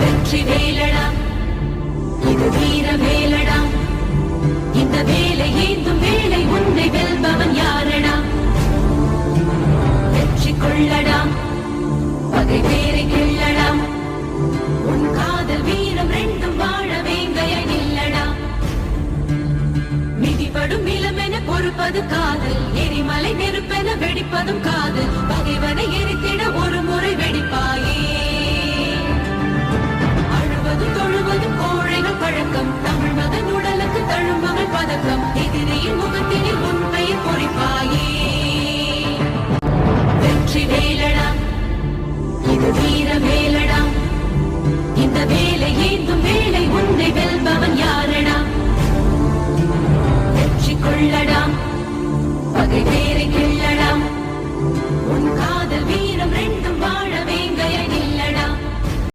வெற்றி வேலடா இது வீர வேலடா இந்த வேலை ஏந்தும் வேலை உன்னை வெல்பவன் யாரடா வெற்றி கொள்ளடா பகை பேரை கிள்ளடா உன் காதல் வீரம் ரெண்டும் வாழ வேங்கைய நில்லடா மிதிபடும் நிலமென பொறுப்பது காதல் எரிமலை நெருப்பென வெடிப்பதும் காதல் பகைவனை எரித்திட ஒரு முறை வெடிப்பாயே அழுவதும் தொழுவதும் கோழைகள் பழக்கம் தமிழ் மகன் உடலுக்கு தழும்புகள் பதக்கம் எதிரியின் முகத்தினில் உன் பெயர் பொறிப்பாயே வெற்றி வேலடா இது வீர வேலடா